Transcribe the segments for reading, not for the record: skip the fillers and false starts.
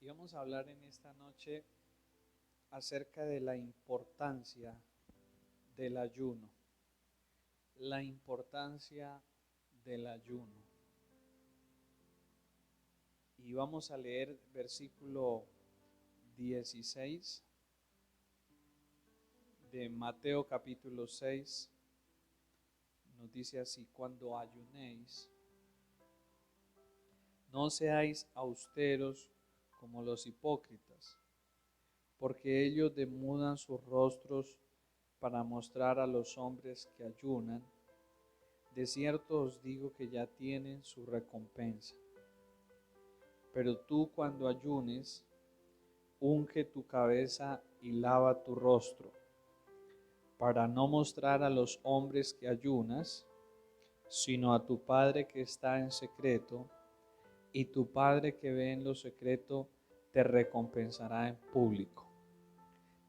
Y vamos a hablar en esta noche acerca de la importancia del ayuno. La importancia del ayuno. Y vamos a leer versículo 16 de Mateo capítulo 6. Nos dice así: cuando ayunéis, no seáis austeros como los hipócritas, porque ellos demudan sus rostros para mostrar a los hombres que ayunan. De cierto os digo que ya tienen su recompensa. Pero tú, cuando ayunes, unge tu cabeza y lava tu rostro, para no mostrar a los hombres que ayunas, sino a tu Padre que está en secreto, y tu Padre que ve en lo secreto te recompensará en público.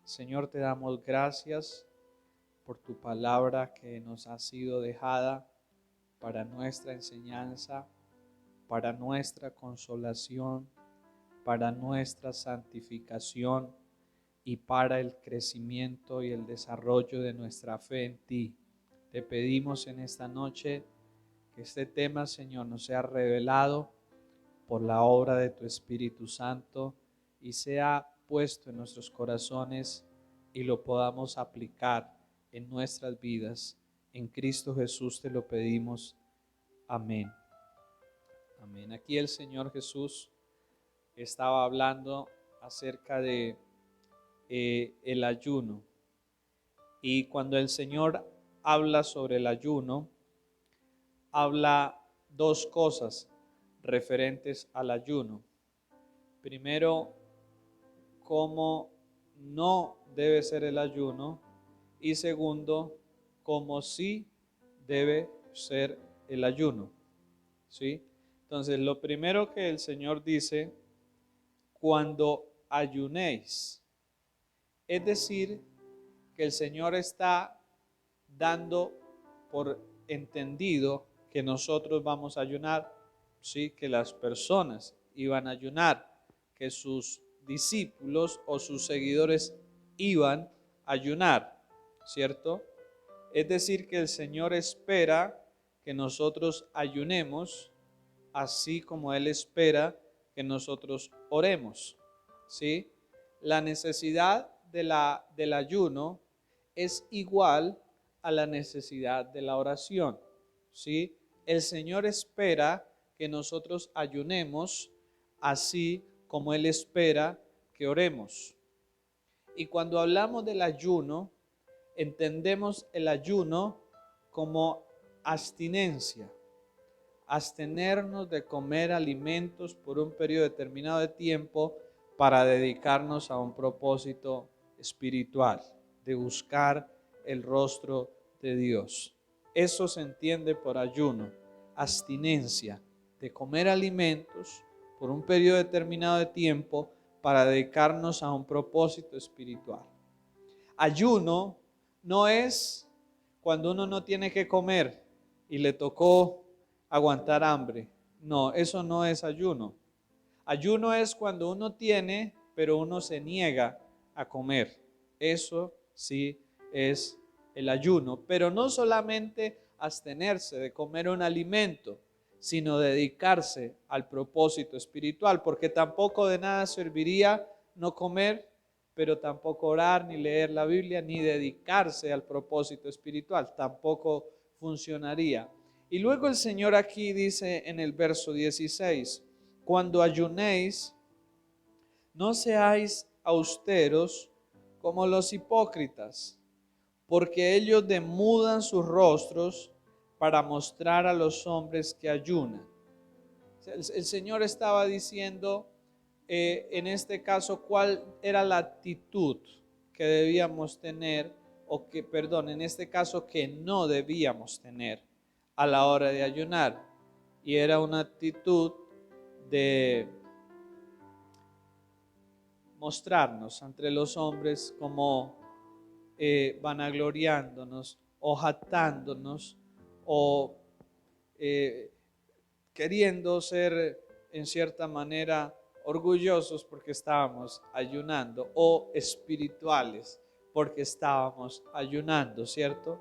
Señor, te damos gracias por tu palabra que nos ha sido dejada para nuestra enseñanza, para nuestra consolación, para nuestra santificación y para el crecimiento y el desarrollo de nuestra fe en ti. Te pedimos en esta noche que este tema, Señor, nos sea revelado por la obra de tu Espíritu Santo y sea puesto en nuestros corazones y lo podamos aplicar en nuestras vidas. En Cristo Jesús te lo pedimos. Amén. Amén. Aquí el Señor Jesús estaba hablando acerca de el ayuno. Y cuando el Señor habla sobre el ayuno, habla dos cosas referentes al ayuno. Primero, cómo no debe ser el ayuno, y segundo, cómo sí debe ser el ayuno. ¿Sí? Entonces, lo primero que el Señor dice: cuando ayunéis. Es decir, que el Señor está dando por entendido que nosotros vamos a ayunar, ¿sí? Que las personas iban a ayunar, que sus discípulos o sus seguidores iban a ayunar, ¿cierto? Es decir, que el Señor espera que nosotros ayunemos, así como Él espera que nosotros oremos, ¿sí? La necesidad del ayuno es igual a la necesidad de la oración, ¿sí? El Señor espera que nosotros ayunemos, así como Él espera que oremos. Y cuando hablamos del ayuno, entendemos el ayuno como abstinencia, abstenernos de comer alimentos por un periodo determinado de tiempo para dedicarnos a un propósito espiritual, de buscar el rostro de Dios. Eso se entiende por ayuno, abstinencia de comer alimentos por un periodo determinado de tiempo para dedicarnos a un propósito espiritual. Ayuno no es cuando uno no tiene que comer y le tocó aguantar hambre. No, eso no es ayuno. Ayuno es cuando uno tiene, pero uno se niega a comer. Eso sí es el ayuno. Pero no solamente abstenerse de comer un alimento, sino dedicarse al propósito espiritual, porque tampoco de nada serviría no comer, pero tampoco orar, ni leer la Biblia, ni dedicarse al propósito espiritual. Tampoco funcionaría. Y luego el Señor aquí dice en el verso 16: cuando ayunéis, no seáis austeros como los hipócritas, porque ellos demudan sus rostros para mostrar a los hombres que ayunan. El Señor estaba diciendo en este caso cuál era la actitud que debíamos tener, en este caso que no debíamos tener a la hora de ayunar. Y era una actitud de mostrarnos entre los hombres como vanagloriándonos o jactándonos o queriendo ser en cierta manera orgullosos porque estábamos ayunando o espirituales porque estábamos ayunando, ¿cierto?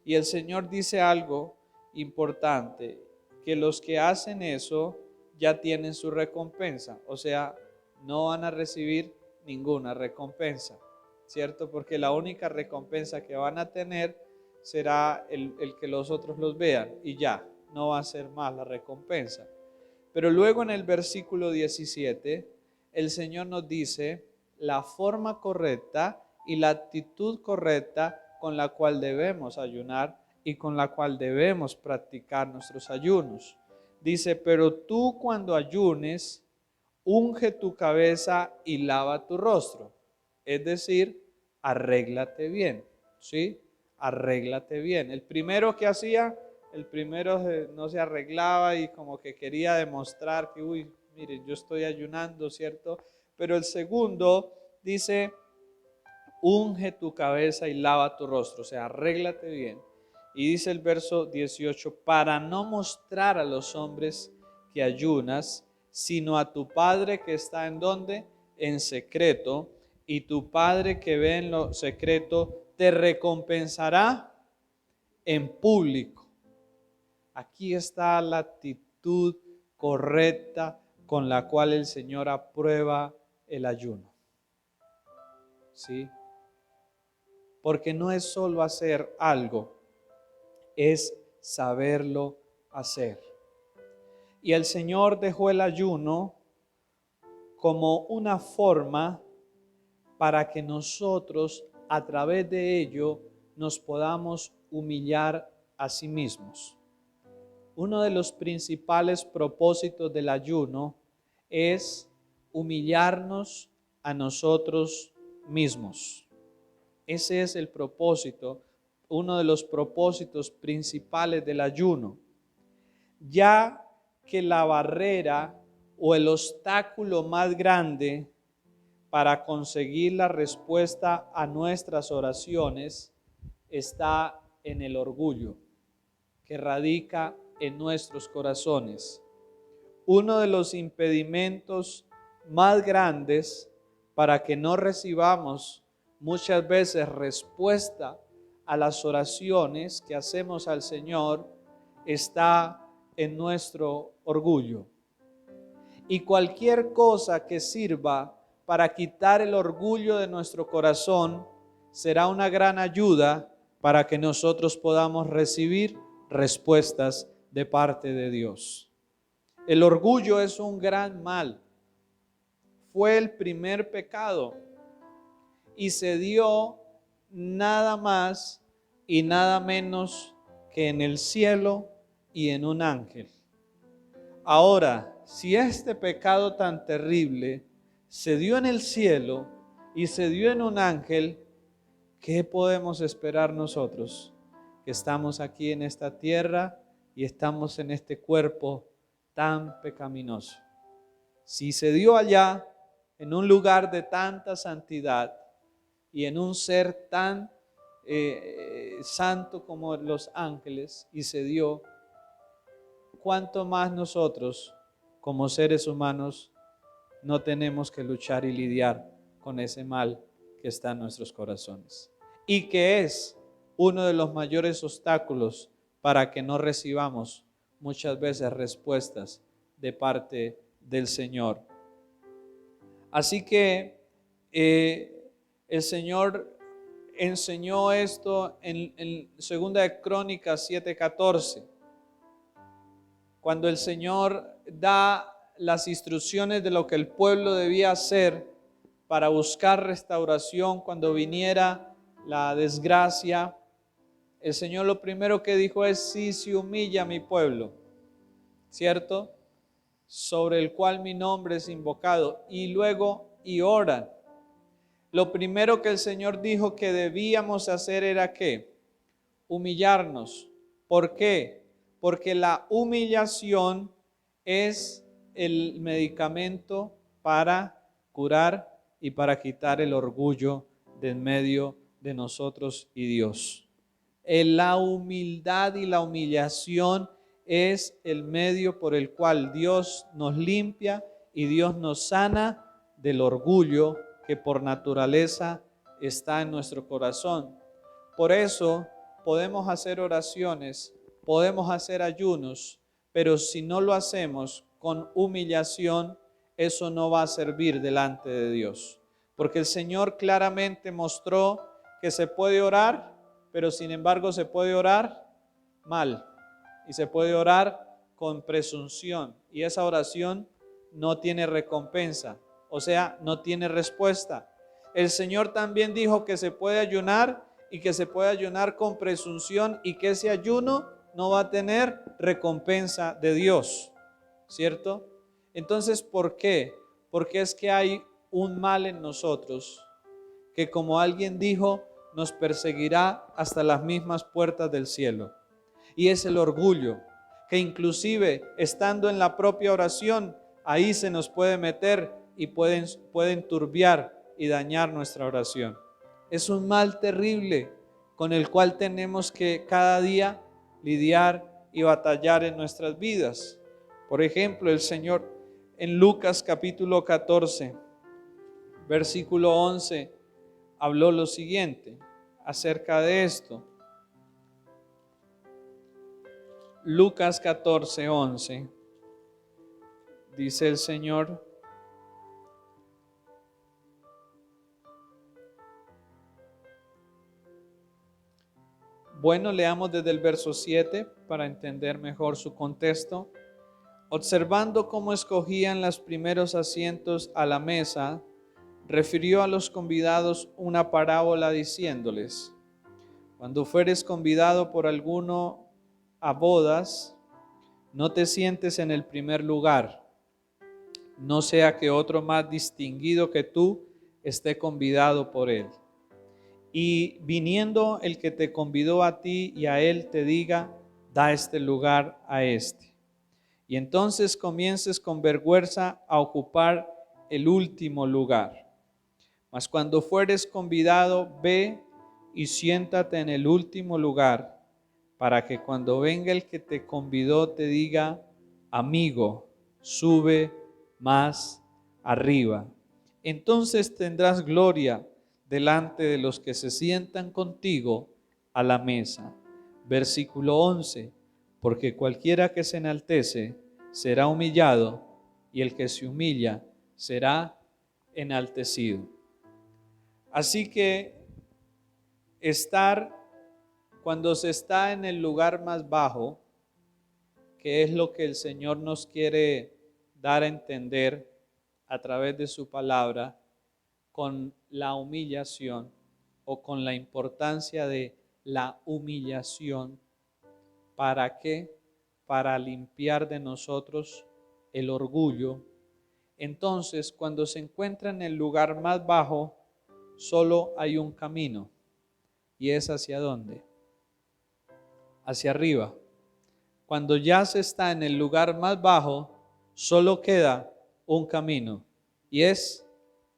Y el Señor dice algo importante, que los que hacen eso ya tienen su recompensa, o sea, no van a recibir ninguna recompensa, ¿cierto? Porque la única recompensa que van a tener será el que los otros los vean y ya, no va a ser más la recompensa. Pero luego en el versículo 17, el Señor nos dice la forma correcta y la actitud correcta con la cual debemos ayunar y con la cual debemos practicar nuestros ayunos. Dice, pero tú cuando ayunes, unge tu cabeza y lava tu rostro. Es decir, arréglate bien, ¿sí? Arréglate bien. El primero que hacía, no se arreglaba y como que quería demostrar que, uy, miren, yo estoy ayunando, ¿cierto? Pero el segundo dice, unge tu cabeza y lava tu rostro, o sea, arréglate bien. Y dice el verso 18, para no mostrar a los hombres que ayunas, sino a tu Padre que está en donde, en secreto, y tu Padre que ve en lo secreto te recompensará en público. Aquí está la actitud correcta con la cual el Señor aprueba el ayuno. ¿Sí? Porque no es solo hacer algo, es saberlo hacer. Y el Señor dejó el ayuno como una forma para que nosotros a través de ello nos podamos humillar a sí mismos. Uno de los principales propósitos del ayuno es humillarnos a nosotros mismos. Ese es el propósito, uno de los propósitos principales del ayuno. Ya que la barrera o el obstáculo más grande para conseguir la respuesta a nuestras oraciones está en el orgullo que radica en nuestros corazones. Uno de los impedimentos más grandes para que no recibamos muchas veces respuesta a las oraciones que hacemos al Señor está en nuestro orgullo. Y cualquier cosa que sirva para quitar el orgullo de nuestro corazón será una gran ayuda para que nosotros podamos recibir respuestas de parte de Dios. El orgullo es un gran mal. Fue el primer pecado y se dio nada más y nada menos que en el cielo y en un ángel. Ahora, si este pecado tan terrible se dio en el cielo y se dio en un ángel, ¿qué podemos esperar nosotros que estamos aquí en esta tierra y estamos en este cuerpo tan pecaminoso? Si se dio allá, en un lugar de tanta santidad y en un ser tan santo como los ángeles, y se dio, ¿cuánto más nosotros como seres humanos no tenemos que luchar y lidiar con ese mal que está en nuestros corazones? Y que es uno de los mayores obstáculos para que no recibamos muchas veces respuestas de parte del Señor. Así que el Señor enseñó esto en 2 de Crónicas 7:14. Cuando el Señor da las instrucciones de lo que el pueblo debía hacer para buscar restauración cuando viniera la desgracia, el Señor lo primero que dijo es: si se humilla mi pueblo, ¿cierto? Sobre el cual mi nombre es invocado, y luego y oran. Lo primero que el Señor dijo que debíamos hacer era ¿qué? Humillarnos. ¿Por qué? Porque la humillación es el medicamento para curar y para quitar el orgullo de en medio de nosotros y Dios. La humildad y la humillación es el medio por el cual Dios nos limpia y Dios nos sana del orgullo que por naturaleza está en nuestro corazón. Por eso podemos hacer oraciones, podemos hacer ayunos, pero si no lo hacemos con humillación, eso no va a servir delante de Dios. Porque el Señor claramente mostró que se puede orar, pero sin embargo se puede orar mal y se puede orar con presunción, y esa oración no tiene recompensa, o sea, no tiene respuesta. El Señor también dijo que se puede ayunar y que se puede ayunar con presunción y que ese ayuno no va a tener recompensa de Dios, ¿cierto? Entonces, ¿por qué? Porque es que hay un mal en nosotros que, como alguien dijo, nos perseguirá hasta las mismas puertas del cielo. Y es el orgullo, que inclusive estando en la propia oración, ahí se nos puede meter y pueden turbiar y dañar nuestra oración. Es un mal terrible con el cual tenemos que cada día lidiar y batallar en nuestras vidas. Por ejemplo, el Señor en Lucas capítulo 14, versículo 11, habló lo siguiente acerca de esto. Lucas 14, 11, dice el Señor: bueno, leamos desde el verso 7 para entender mejor su contexto. Observando cómo escogían los primeros asientos a la mesa, refirió a los convidados una parábola diciéndoles: cuando fueres convidado por alguno a bodas, no te sientes en el primer lugar, no sea que otro más distinguido que tú esté convidado por él. Y viniendo el que te convidó a ti y a él te diga: da este lugar a este. Y entonces comiences con vergüenza a ocupar el último lugar. Mas cuando fueres convidado, ve y siéntate en el último lugar, para que cuando venga el que te convidó te diga: amigo, sube más arriba. Entonces tendrás gloria delante de los que se sientan contigo a la mesa. Versículo 11. Porque cualquiera que se enaltece será humillado, y el que se humilla será enaltecido. Así que cuando se está en el lugar más bajo, que es lo que el Señor nos quiere dar a entender a través de su palabra, con la humillación o con la importancia de la humillación. ¿Para qué? Para limpiar de nosotros el orgullo. Entonces, cuando se encuentra en el lugar más bajo, solo hay un camino. ¿Y es hacia dónde? Hacia arriba. Cuando ya se está en el lugar más bajo, solo queda un camino, y es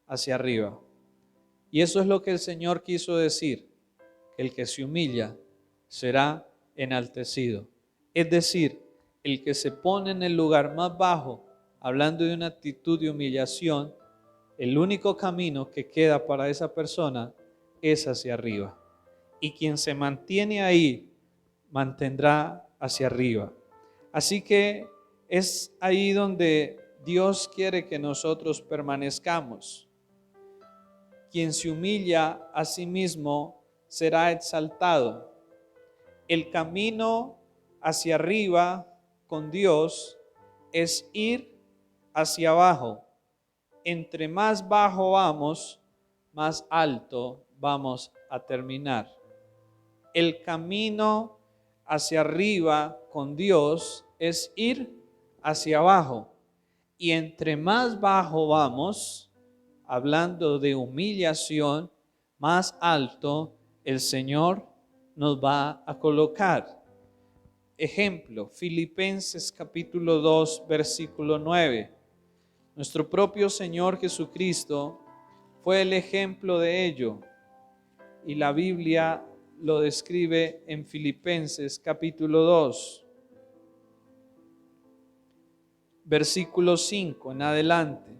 hacia arriba. Y eso es lo que el Señor quiso decir, que el que se humilla será enaltecido. Es decir, el que se pone en el lugar más bajo, hablando de una actitud de humillación, el único camino que queda para esa persona es hacia arriba. Y quien se mantiene ahí, mantendrá hacia arriba. Así que es ahí donde Dios quiere que nosotros permanezcamos. Quien se humilla a sí mismo será exaltado. El camino hacia arriba con Dios es ir hacia abajo. Entre más bajo vamos, más alto vamos a terminar. El camino hacia arriba con Dios es ir hacia abajo. Y entre más bajo vamos, hablando de humillación, más alto el Señor nos va a colocar. Ejemplo, Filipenses capítulo 2, versículo 9. Nuestro propio Señor Jesucristo fue el ejemplo de ello. Y la Biblia lo describe en Filipenses capítulo 2. versículo 5 en adelante.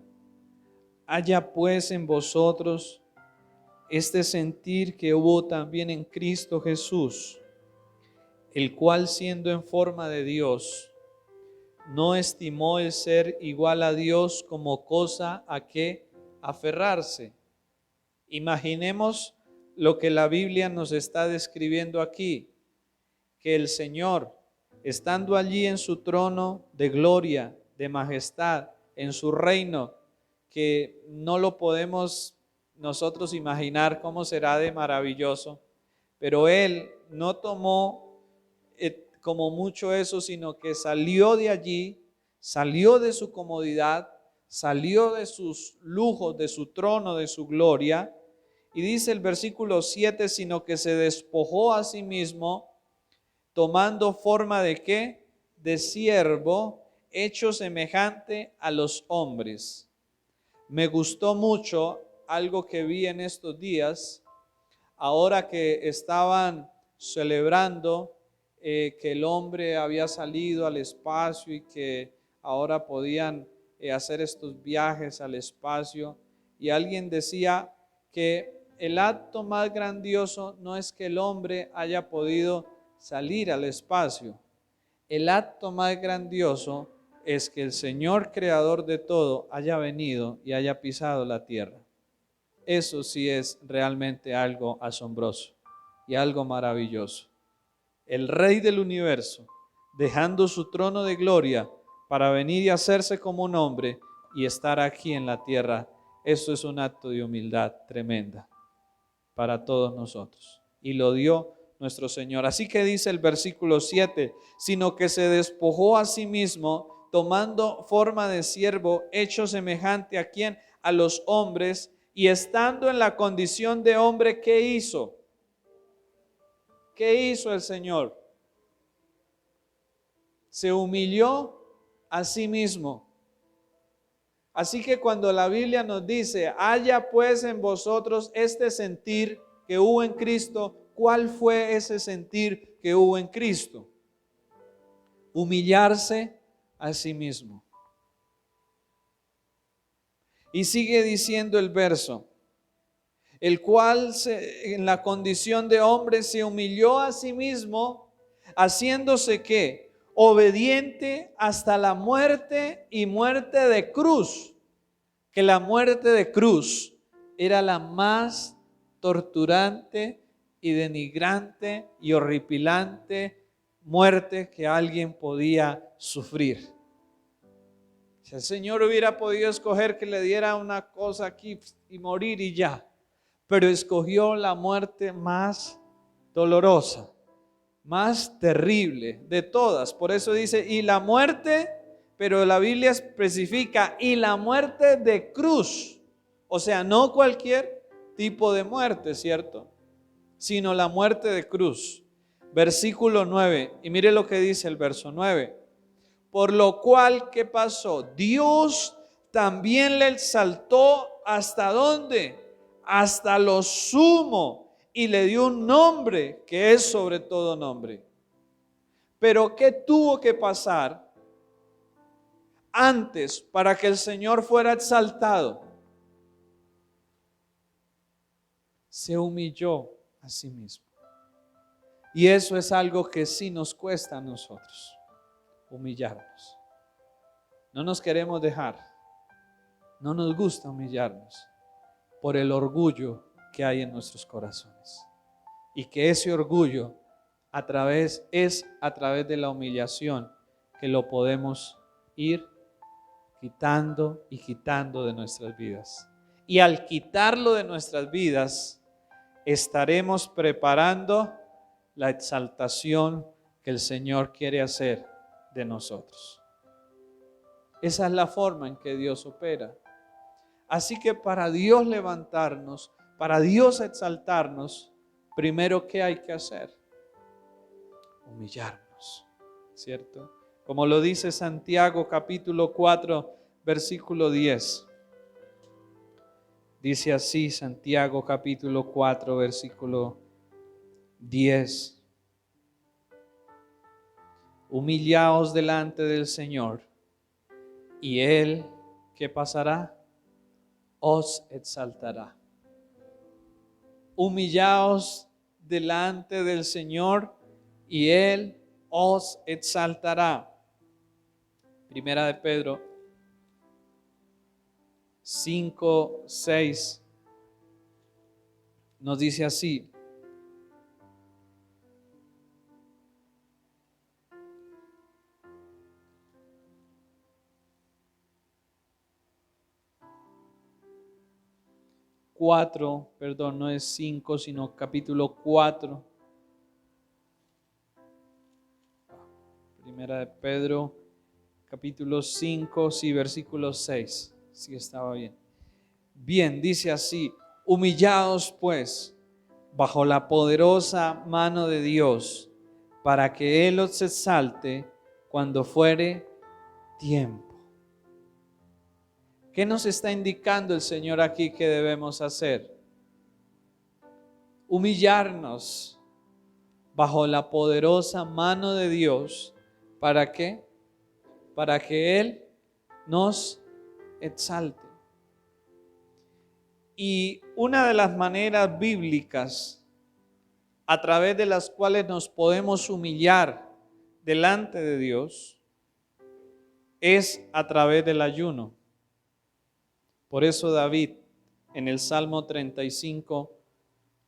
Haya pues en vosotros este sentir que hubo también en Cristo Jesús, el cual siendo en forma de Dios, no estimó el ser igual a Dios como cosa a que aferrarse. Imaginemos lo que la Biblia nos está describiendo aquí, que el Señor, estando allí en su trono de gloria, de majestad, en su reino, que no lo podemos nosotros imaginar cómo será de maravilloso, pero Él no tomó como mucho eso, sino que salió de allí, salió de su comodidad, salió de sus lujos, de su trono, de su gloria, y dice el versículo 7, sino que se despojó a sí mismo, tomando forma de ¿qué? De siervo, hecho semejante a los hombres. Me gustó mucho algo que vi en estos días, ahora que estaban celebrando que el hombre había salido al espacio y que ahora podían hacer estos viajes al espacio, y alguien decía que el acto más grandioso no es que el hombre haya podido salir al espacio. El acto más grandioso es que el Señor creador de todo haya venido y haya pisado la tierra. Eso sí es realmente algo asombroso y algo maravilloso. El Rey del universo, dejando su trono de gloria para venir y hacerse como un hombre y estar aquí en la tierra, eso es un acto de humildad tremenda para todos nosotros. Y lo dio nuestro Señor. Así que dice el versículo 7, sino que se despojó a sí mismo, tomando forma de siervo, hecho semejante a quien, a los hombres, y estando en la condición de hombre, ¿qué hizo? ¿Qué hizo el Señor? Se humilló a sí mismo. Así que cuando la Biblia nos dice, haya pues en vosotros este sentir que hubo en Cristo, ¿cuál fue ese sentir que hubo en Cristo? Humillarse a sí mismo. Y sigue diciendo el verso, el cual en la condición de hombre se humilló a sí mismo, haciéndose ¿qué? Obediente hasta la muerte y muerte de cruz. Que la muerte de cruz era la más torturante y denigrante y horripilante muerte que alguien podía sufrir. Si el Señor hubiera podido escoger que le diera una cosa aquí y morir y ya, pero escogió la muerte más dolorosa, más terrible de todas. Por eso dice, y la muerte, pero la Biblia especifica, y la muerte de cruz. O sea, no cualquier tipo de muerte, ¿cierto? Sino la muerte de cruz. Versículo 9, y mire lo que dice el verso 9. Por lo cual, ¿qué pasó? Dios también le exaltó ¿hasta dónde? Hasta lo sumo, y le dio un nombre que es sobre todo nombre. Pero ¿qué tuvo que pasar antes para que el Señor fuera exaltado? Se humilló a sí mismo. Y eso es algo que sí nos cuesta a nosotros, humillarnos. No nos queremos dejar, no nos gusta humillarnos por el orgullo que hay en nuestros corazones. Y que ese orgullo a través de la humillación que lo podemos ir quitando y quitando de nuestras vidas. Y al quitarlo de nuestras vidas, estaremos preparando la exaltación que el Señor quiere hacer de nosotros. Esa es la forma en que Dios opera. Así que para Dios levantarnos, para Dios exaltarnos, primero, ¿qué hay que hacer? Humillarnos, ¿cierto? Como lo dice Santiago capítulo 4, versículo 10. Dice así Santiago capítulo 4, versículo 10. Humillaos delante del Señor y Él, ¿qué pasará? Os exaltará. Humillaos delante del Señor y Él os exaltará. Primera de Pedro 5:6 nos dice así: no es 5, sino capítulo 4. Primera de Pedro, capítulo 5, sí, versículo 6. Sí, estaba bien. Bien, dice así: humillaos pues bajo la poderosa mano de Dios, para que Él os exalte cuando fuere tiempo. ¿Qué nos está indicando el Señor aquí que debemos hacer? Humillarnos bajo la poderosa mano de Dios. ¿Para qué? Para que Él nos exalte. Y una de las maneras bíblicas a través de las cuales nos podemos humillar delante de Dios es a través del ayuno. Por eso David en el Salmo 35,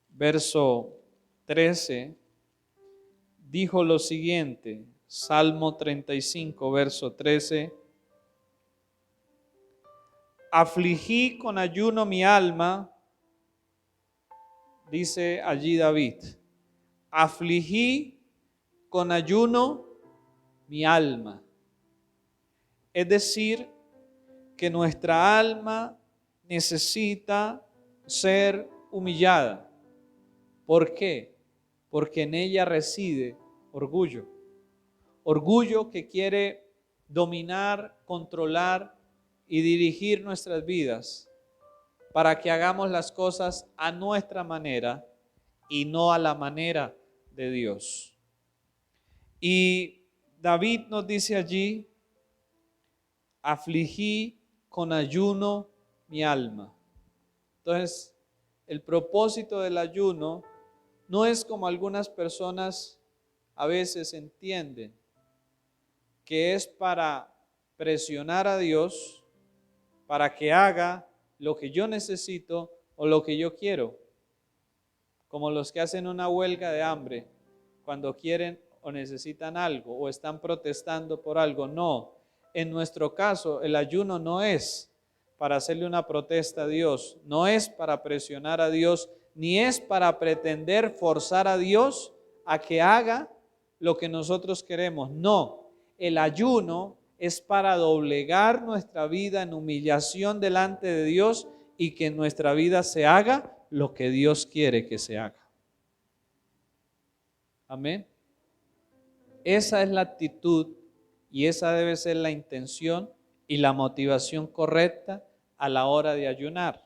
verso 13, dijo lo siguiente. Salmo 35, verso 13: afligí con ayuno mi alma, dice allí David, afligí con ayuno mi alma. Es decir, que nuestra alma necesita ser humillada. ¿Por qué? Porque en ella reside orgullo. Orgullo que quiere dominar, controlar y dirigir nuestras vidas para que hagamos las cosas a nuestra manera y no a la manera de Dios. Y David nos dice allí: afligí con ayuno mi alma. Entonces, el propósito del ayuno no es como algunas personas a veces entienden, que es para presionar a Dios para que haga lo que yo necesito o lo que yo quiero. Como los que hacen una huelga de hambre cuando quieren o necesitan algo o están protestando por algo. No, en nuestro caso el ayuno no es para hacerle una protesta a Dios, no es para presionar a Dios, ni es para pretender forzar a Dios a que haga lo que nosotros queremos. No, el ayuno es para doblegar nuestra vida en humillación delante de Dios y que en nuestra vida se haga lo que Dios quiere que se haga. Amén. Esa es la actitud y esa debe ser la intención y la motivación correcta a la hora de ayunar.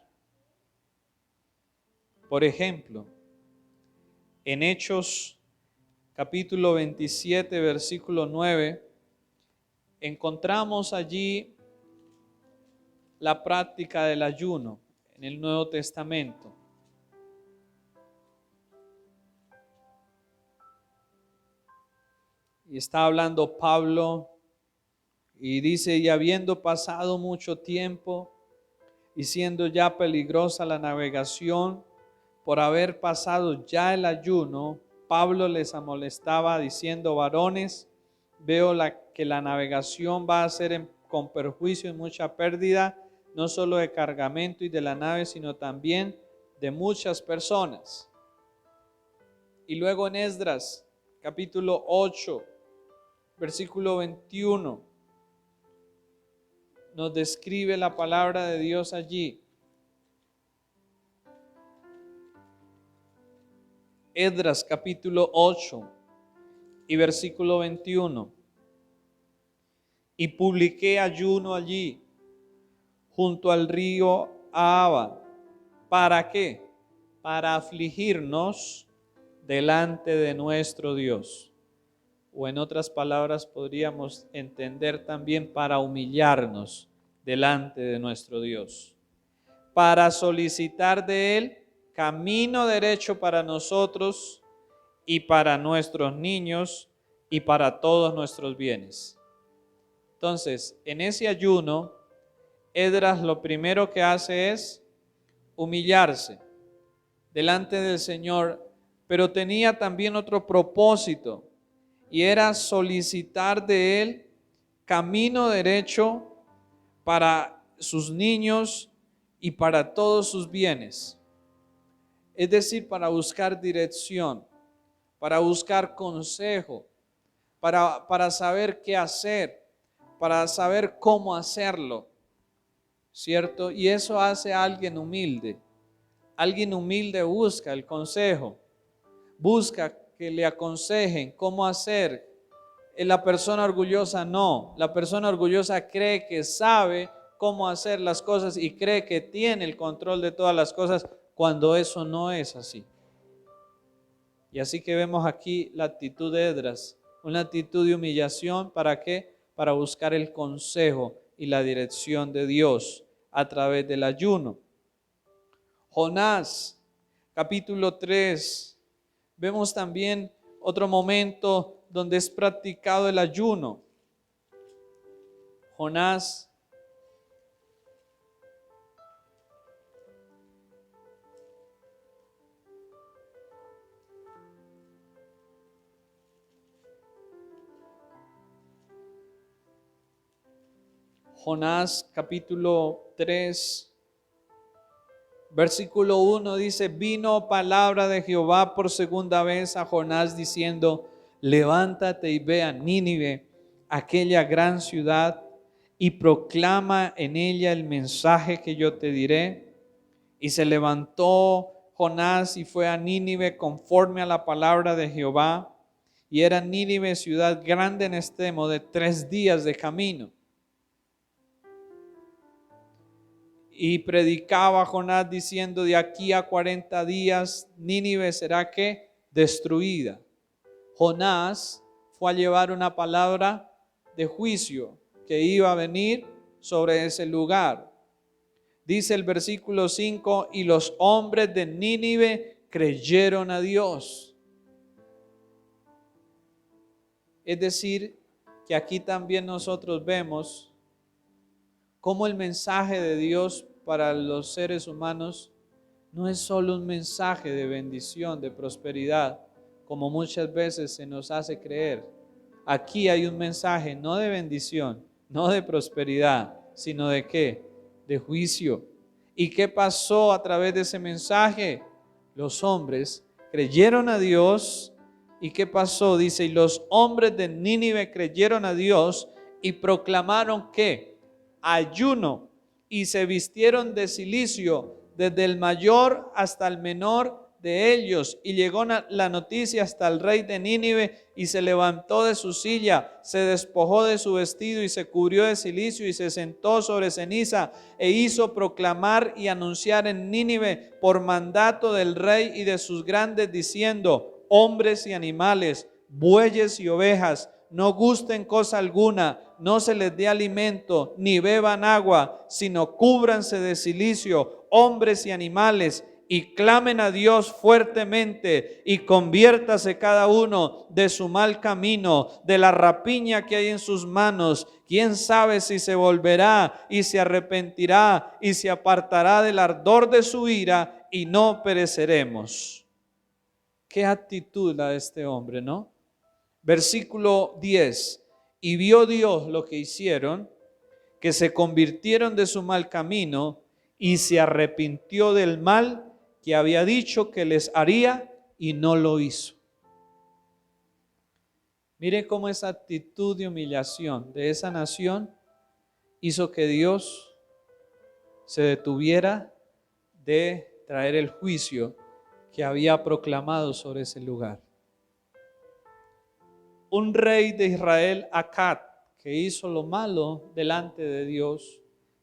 Por ejemplo, en Hechos capítulo 27, versículo 9, encontramos allí la práctica del ayuno en el Nuevo Testamento. Y está hablando Pablo y dice: y habiendo pasado mucho tiempo y siendo ya peligrosa la navegación, por haber pasado ya el ayuno, Pablo les amonestaba diciendo: varones, veo que la navegación va a ser con perjuicio y mucha pérdida, no solo de cargamento y de la nave, sino también de muchas personas. Y luego en Esdras, capítulo 8, versículo 21, nos describe la palabra de Dios allí. Esdras capítulo 8 y versículo 21. Y publiqué ayuno allí, junto al río Ahava. ¿Para qué? Para afligirnos delante de nuestro Dios. o en otras palabras podríamos entender también para humillarnos delante de nuestro Dios, para solicitar de Él camino derecho para nosotros y para nuestros niños y para todos nuestros bienes. Entonces, en ese ayuno, Esdras lo primero que hace es humillarse delante del Señor, pero tenía también otro propósito, y era solicitar de Él camino derecho para sus niños y para todos sus bienes. Es decir, para buscar dirección, para buscar consejo, para saber qué hacer, para saber cómo hacerlo, ¿cierto? Y eso hace a alguien humilde. Alguien humilde busca el consejo, busca que le aconsejen cómo hacer. La persona orgullosa no. La persona orgullosa cree que sabe cómo hacer las cosas y cree que tiene el control de todas las cosas, cuando eso no es así. Y así que vemos aquí la actitud de Esdras, una actitud de humillación. ¿Para qué? Para buscar el consejo y la dirección de Dios a través del ayuno. Jonás, capítulo 3, vemos también otro momento donde es practicado el ayuno. Jonás, capítulo 3, versículo 1 dice: vino palabra de Jehová por segunda vez a Jonás diciendo: levántate y ve a Nínive, aquella gran ciudad, y proclama en ella el mensaje que yo te diré. Y se levantó Jonás y fue a Nínive conforme a la palabra de Jehová. Y era Nínive ciudad grande en extremo, de 3 días de camino. Y predicaba Jonás diciendo: de aquí a 40 días Nínive será ¿qué? Destruida. Jonás fue a llevar una palabra de juicio que iba a venir sobre ese lugar. Dice el versículo 5: y los hombres de Nínive creyeron a Dios. Es decir, que aquí también nosotros vemos cómo el mensaje de Dios para los seres humanos no es solo un mensaje de bendición, de prosperidad, como muchas veces se nos hace creer. Aquí hay un mensaje no de bendición, no de prosperidad, sino de ¿qué? De juicio. ¿Y qué pasó a través de ese mensaje? Los hombres creyeron a Dios. ¿Y qué pasó? Dice: y los hombres de Nínive creyeron a Dios y proclamaron ¿qué? Ayuno, y se vistieron de cilicio, desde el mayor hasta el menor de ellos. Y llegó la noticia hasta el rey de Nínive, y se levantó de su silla, se despojó de su vestido y se cubrió de cilicio y se sentó sobre ceniza, e hizo proclamar y anunciar en Nínive por mandato del rey y de sus grandes, diciendo: hombres y animales, bueyes y ovejas, no gusten cosa alguna, no se les dé alimento, ni beban agua, sino cúbranse de cilicio, hombres y animales, y clamen a Dios fuertemente, y conviértase cada uno de su mal camino, de la rapiña que hay en sus manos. Quién sabe si se volverá y se arrepentirá y se apartará del ardor de su ira, y no pereceremos. Qué actitud la de este hombre, ¿no? Versículo 10: y vio Dios lo que hicieron, que se convirtieron de su mal camino, y se arrepintió del mal que había dicho que les haría, y no lo hizo. Mire cómo esa actitud de humillación de esa nación hizo que Dios se detuviera de traer el juicio que había proclamado sobre ese lugar. Un rey de Israel, Acab, que hizo lo malo delante de Dios,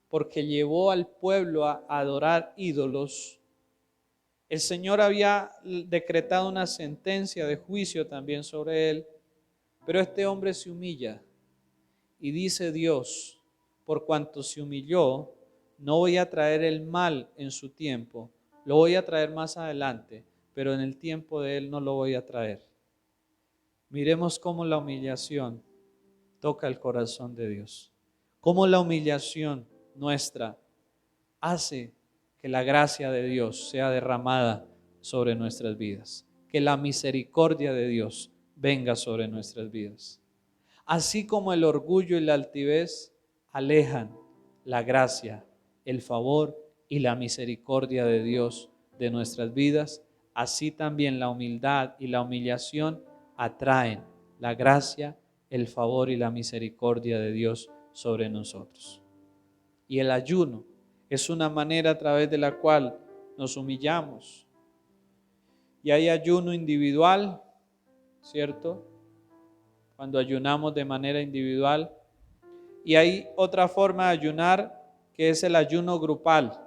porque llevó al pueblo a adorar ídolos. El Señor había decretado una sentencia de juicio también sobre él, Pero este hombre se humilla y dice Dios, por cuanto se humilló, no voy a traer el mal en su tiempo, lo voy a traer más adelante, pero en el tiempo de él no lo voy a traer. Miremos cómo la humillación toca el corazón de Dios, cómo la humillación nuestra hace que la gracia de Dios sea derramada sobre nuestras vidas, que la misericordia de Dios venga sobre nuestras vidas. Así como el orgullo y la altivez alejan la gracia, el favor y la misericordia de Dios de nuestras vidas, así también la humildad y la humillación atraen la gracia, el favor y la misericordia de Dios sobre nosotros. Y el ayuno es una manera a través de la cual nos humillamos. Y hay ayuno individual, ¿cierto? Cuando ayunamos de manera individual. Y hay otra forma de ayunar que es el ayuno grupal,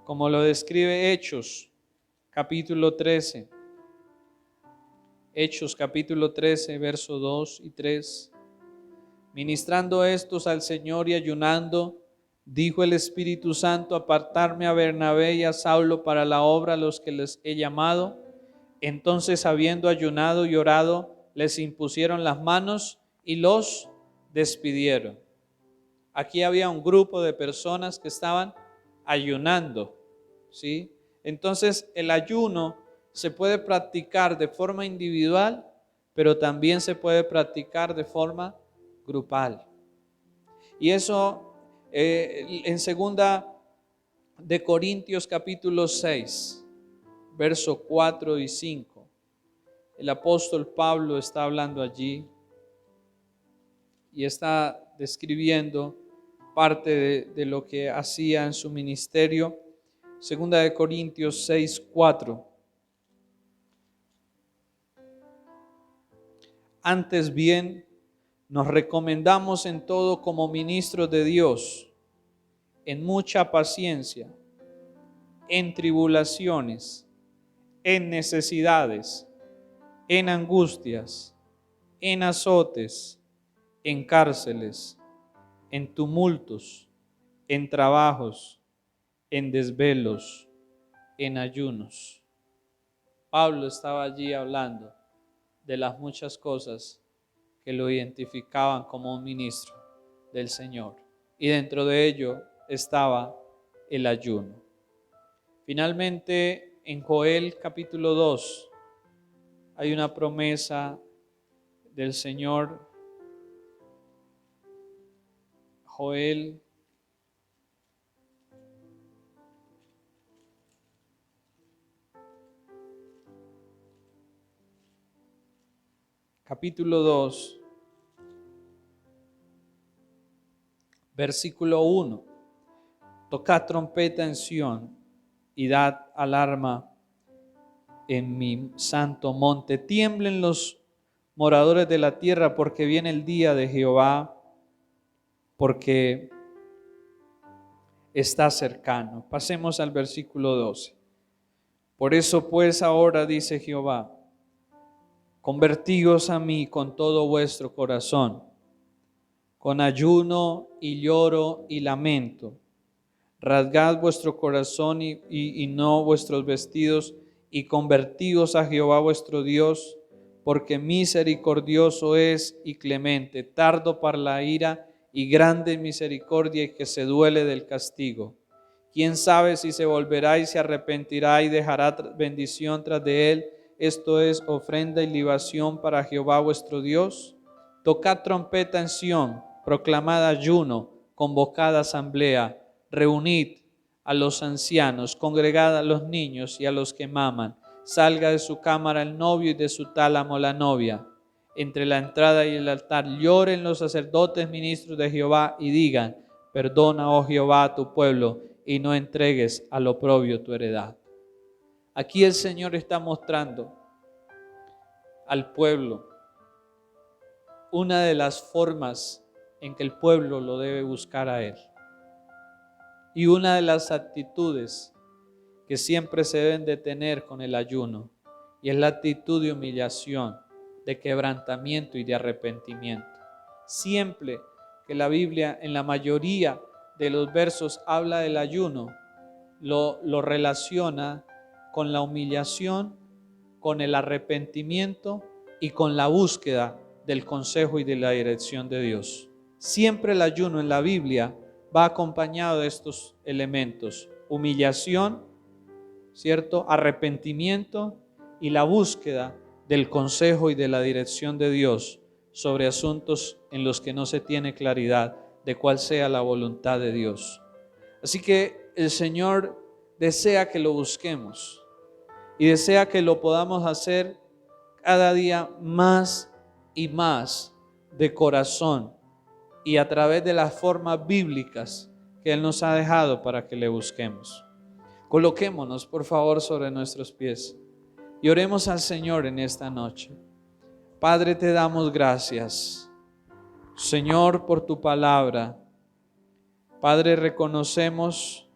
como lo describe Hechos, capítulo 13. Hechos, capítulo 13, versos 2 y 3. Ministrando estos al Señor y ayunando, dijo el Espíritu Santo: apartarme a Bernabé y a Saulo para la obra a los que les he llamado. Entonces, habiendo ayunado y orado, les impusieron las manos y los despidieron. Aquí había un grupo de personas que estaban ayunando, ¿sí? Entonces, el ayuno se puede practicar de forma individual, pero también se puede practicar de forma grupal. Y eso en segunda de Corintios capítulo 6, verso 4 y 5. El apóstol Pablo está hablando allí y está describiendo parte de lo que hacía en su ministerio. Segunda de Corintios 6, 4. Antes bien, nos recomendamos en todo como ministros de Dios, en mucha paciencia, en tribulaciones, en necesidades, en angustias, en azotes, en cárceles, en tumultos, en trabajos, en desvelos, en ayunos. Pablo estaba allí hablando de las muchas cosas que lo identificaban como un ministro del Señor. Y dentro de ello estaba el ayuno. Finalmente, en Joel capítulo 2, hay una promesa del Señor. Joel capítulo 2, versículo 1. Tocad trompeta en Sión y dad alarma en mi santo monte. Tiemblen los moradores de la tierra, porque viene el día de Jehová, porque está cercano. Pasemos al versículo 12. Por eso pues ahora, dice Jehová, convertíos a mí con todo vuestro corazón, con ayuno y lloro y lamento. Rasgad vuestro corazón y no vuestros vestidos, y convertíos a Jehová vuestro Dios, porque misericordioso es y clemente, tardo para la ira y grande en misericordia, y que se duele del castigo. ¿Quién sabe si se volverá y se arrepentirá y dejará bendición tras de él? Esto es ofrenda y libación para Jehová vuestro Dios. Tocad trompeta en Sión, proclamad ayuno, convocad asamblea, reunid a los ancianos, congregad a los niños y a los que maman. Salga de su cámara el novio y de su tálamo la novia. Entre la entrada y el altar lloren los sacerdotes ministros de Jehová y digan: perdona, oh Jehová, a tu pueblo, y no entregues al oprobio tu heredad. Aquí el Señor está mostrando al pueblo una de las formas en que el pueblo lo debe buscar a Él. Y una de las actitudes que siempre se deben de tener con el ayuno, y es la actitud de humillación de quebrantamiento y de arrepentimiento. Siempre que la Biblia, en la mayoría de los versos, habla del ayuno, lo relaciona con la humillación, con el arrepentimiento y con la búsqueda del consejo y de la dirección de Dios. Siempre el ayuno en la Biblia va acompañado de estos elementos: humillación, ¿cierto?, arrepentimiento y la búsqueda del consejo y de la dirección de Dios sobre asuntos en los que no se tiene claridad de cuál sea la voluntad de Dios. Así que el Señor desea que lo busquemos y desea que lo podamos hacer cada día más y más de corazón y a través de las formas bíblicas que Él nos ha dejado para que le busquemos. Coloquémonos, por favor, sobre nuestros pies y oremos al Señor en esta noche. Padre, te damos gracias, Señor, por tu palabra. Padre, reconocemos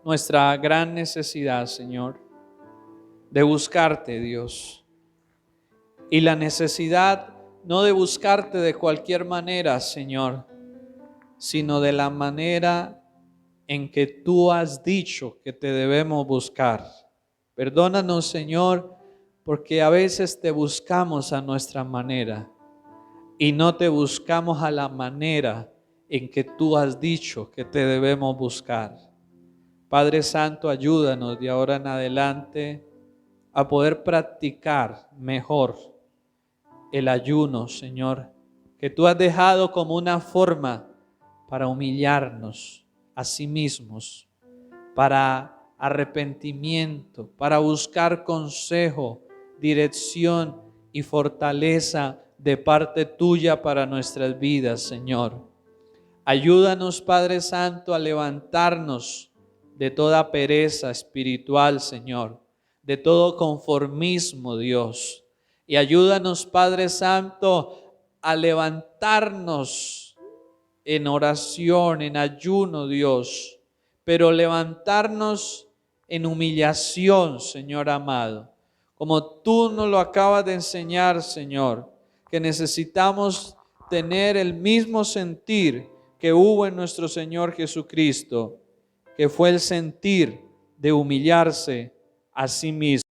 nuestra gran necesidad, Señor, de buscarte, Dios. Y la necesidad no de buscarte de cualquier manera, Señor, sino de la manera en que tú has dicho que te debemos buscar. Perdónanos, Señor, porque a veces te buscamos a nuestra manera y no te buscamos a la manera en que tú has dicho que te debemos buscar. Padre Santo, ayúdanos de ahora en adelante a poder practicar mejor el ayuno, Señor, que tú has dejado como una forma para humillarnos a sí mismos, para arrepentimiento, para buscar consejo, dirección y fortaleza de parte tuya para nuestras vidas, Señor. Ayúdanos, Padre Santo, a levantarnos de toda pereza espiritual, Señor, de todo conformismo, Dios. Y ayúdanos, Padre Santo, a levantarnos en oración, en ayuno, Dios, pero levantarnos en humillación, Señor amado, como tú nos lo acabas de enseñar, Señor, que necesitamos tener el mismo sentir que hubo en nuestro Señor Jesucristo, que fue el sentir de humillarse a sí mismo.